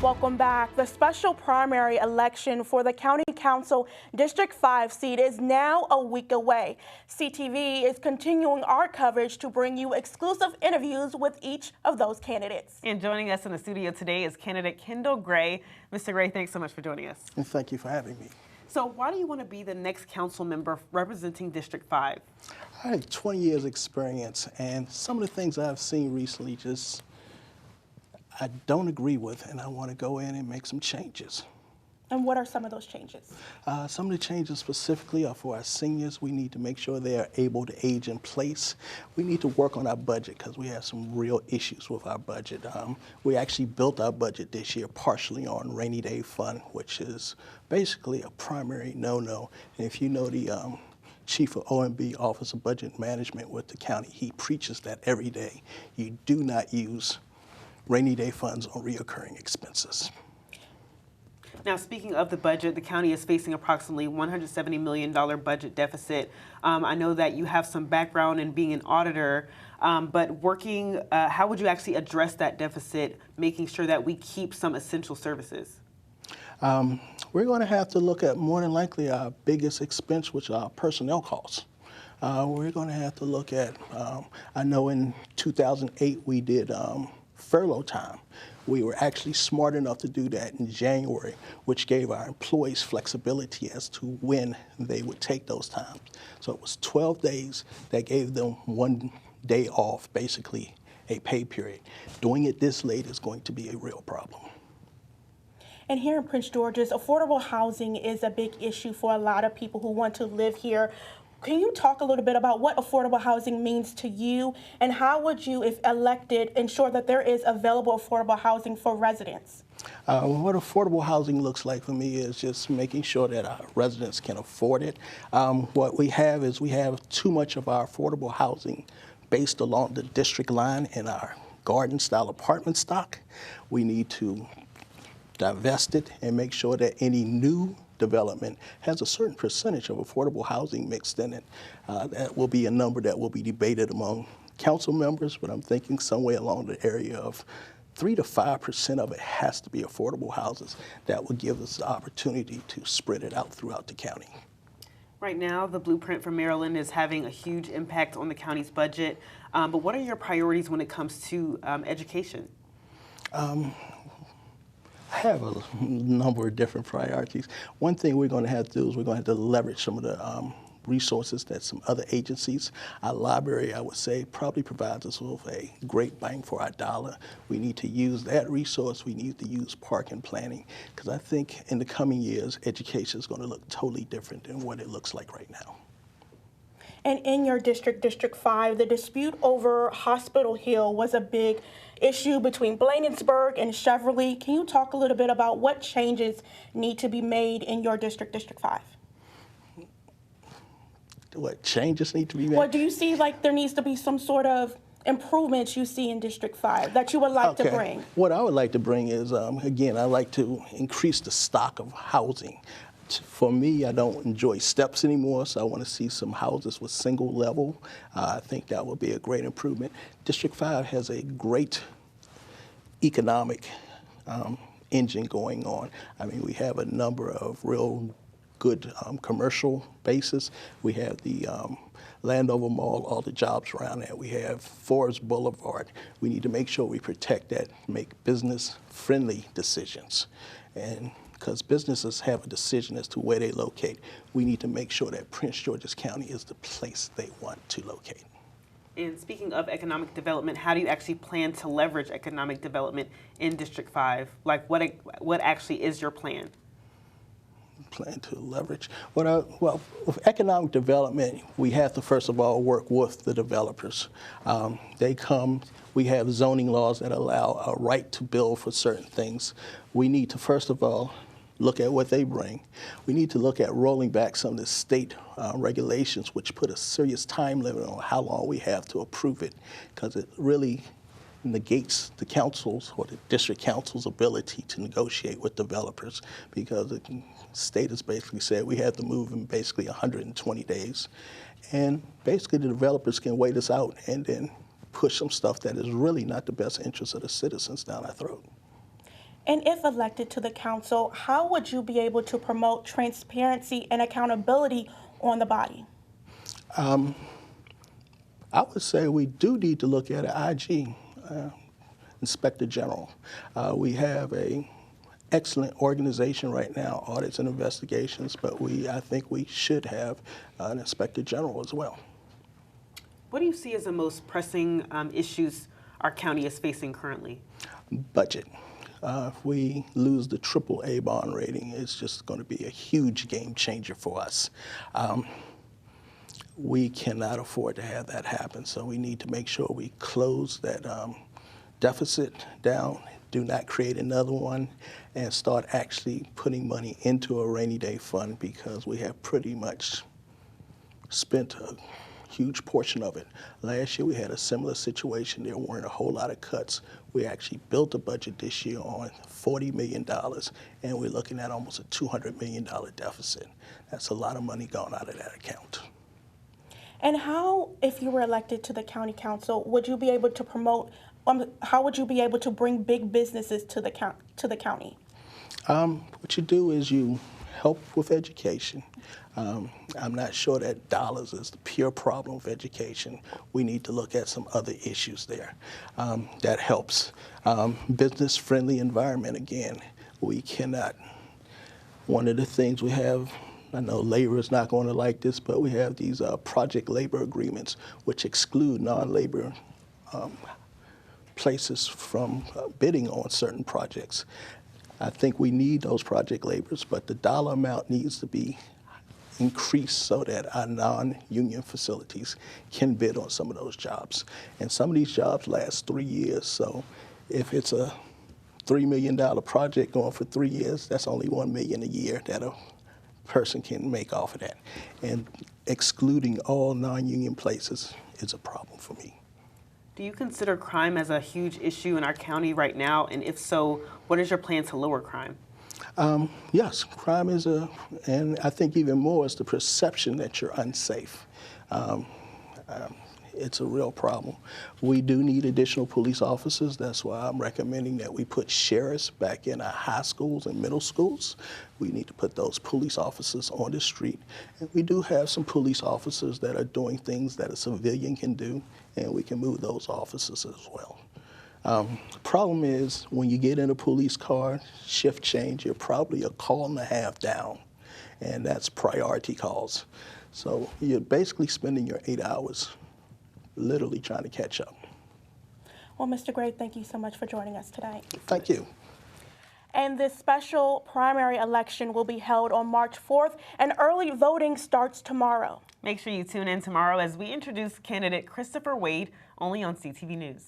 Welcome back. The special primary election for the County Council District 5 seat is now a week away. CTV is continuing our coverage to bring you exclusive interviews with each of those candidates. And joining us in the studio today is candidate Kendal Gray. Mr. Gray, thanks so much for joining us. And thank you for having me. So why do you want to be the next council member representing District 5? I have 20 years experience, and some of the things I've seen recently I don't agree with, and I want to go in and make some changes. And what are some of those changes? Some of the changes specifically are for our seniors. We need to make sure they are able to age in place. We need to work on our budget because we have some real issues with our budget. We actually built our budget this year partially on rainy day fund, which is basically a primary no-no. And if you know the Chief of OMB, Office of Budget Management with the county, he preaches that every day. You do not use rainy day funds on reoccurring expenses. Now, speaking of the budget, the county is facing approximately $170 million budget deficit. I know that you have some background in being an auditor, but how would you actually address that deficit, making sure that we keep some essential services? We're going to have to look at more than likely our biggest expense, which are personnel costs. We're going to have to look at, I know in 2008 we did furlough time. We were actually smart enough to do that in January, which gave our employees flexibility as to when they would take those times. So it was 12 days that gave them 1 day off, basically a pay period. Doing it this late is going to be a real problem. And here in Prince George's, affordable housing is a big issue for a lot of people who want to live here. Can you talk a little bit about what affordable housing means to you, and how would you, if elected, ensure that there is available affordable housing for residents? What affordable housing looks like for me is just making sure that our residents can afford it. What we have is we have too much of our affordable housing based along the district line in our garden-style apartment stock. We need to divest it and make sure that any new development has a certain percentage of affordable housing mixed in it. That will be a number that will be debated among council members, but I'm thinking somewhere along the area of 3 to 5% of it has to be affordable houses. That will give us the opportunity to spread it out throughout the county. Right now, the blueprint for Maryland is having a huge impact on the county's budget, but what are your priorities when it comes to education? I have a number of different priorities. One thing we're going to have to do is we're going to have to leverage some of the resources that some other agencies. Our library, I would say, probably provides us with a great bang for our dollar. We need to use that resource. We need to use park and planning, because I think in the coming years, education is going to look totally different than what it looks like right now. And in your district, District 5, the dispute over Hospital Hill was a big issue between Bladensburg and Cheverly. Can you talk a little bit about what changes need to be made in your district, District 5? What changes need to be made? Well, do you see like there needs to be some sort of improvements you see in District 5 that you would like to bring? What I would like to bring is, again, I'd like to increase the stock of housing. For me, I don't enjoy steps anymore, so I want to see some houses with single level. I think that would be a great improvement. District 5 has a great economic engine going on. I mean, we have a number of real good commercial bases. We have the Landover Mall, all the jobs around there. We have Forest Boulevard. We need to make sure we protect that, make business-friendly decisions. And because businesses have a decision as to where they locate, we need to make sure that Prince George's County is the place they want to locate. And speaking of economic development, how do you actually plan to leverage economic development in District 5? Like, what actually is your plan? Plan to leverage? Well, with economic development, we have to first of all work with the developers. They come, we have zoning laws that allow a right to build for certain things. We need to first of all look at what they bring. We need to look at rolling back some of the state regulations, which put a serious time limit on how long we have to approve it, because it really negates the council's or the district council's ability to negotiate with developers, because the state has basically said we have to move in basically 120 days. And basically the developers can wait us out and then push some stuff that is really not the best interest of the citizens down our throat. And if elected to the council, how would you be able to promote transparency and accountability on the body? I would say we do need to look at an IG, Inspector General. We have a excellent organization right now, audits and investigations, but I think we should have an Inspector General as well. What do you see as the most pressing issues our county is facing currently? Budget. If we lose the AAA bond rating, it's just going to be a huge game changer for us. We cannot afford to have that happen, so we need to make sure we close that deficit down, do not create another one, and start actually putting money into a rainy day fund, because we have pretty much spent a huge portion of it. Last year we had a similar situation. There weren't a whole lot of cuts. We actually built a budget this year on $40 million, and we're looking at almost a $200 million deficit. That's a lot of money gone out of that account. And how, if you were elected to the county council, would you be able to promote, how would you be able to bring big businesses to the county? What you do is you help with education. I'm not sure that dollars is the pure problem of education. We need to look at some other issues there. That helps. Business-friendly environment, again, we cannot. One of the things we have, I know labor is not going to like this, but we have these project labor agreements which exclude non-labor places from bidding on certain projects. I think we need those project laborers, but the dollar amount needs to be increased so that our non-union facilities can bid on some of those jobs. And some of these jobs last 3 years, so if it's a $3 million project going for 3 years, that's only $1 million a year that a person can make off of that. And excluding all non-union places is a problem for me. Do you consider crime as a huge issue in our county right now? And if so, what is your plan to lower crime? Yes, crime is and I think even more is the perception that you're unsafe. It's a real problem. We do need additional police officers. That's why I'm recommending that we put sheriffs back in our high schools and middle schools. We need to put those police officers on the street. And we do have some police officers that are doing things that a civilian can do, and we can move those officers as well. The problem is when you get in a police car, shift change, you're probably a call and a half down, and that's priority calls. So you're basically spending your 8 hours literally trying to catch up. Well, Mr. Gray, thank you so much for joining us today. Thank you. And this special primary election will be held on March 4th, and early voting starts tomorrow. Make sure you tune in tomorrow as we introduce candidate Christopher Wade, only on CTV News.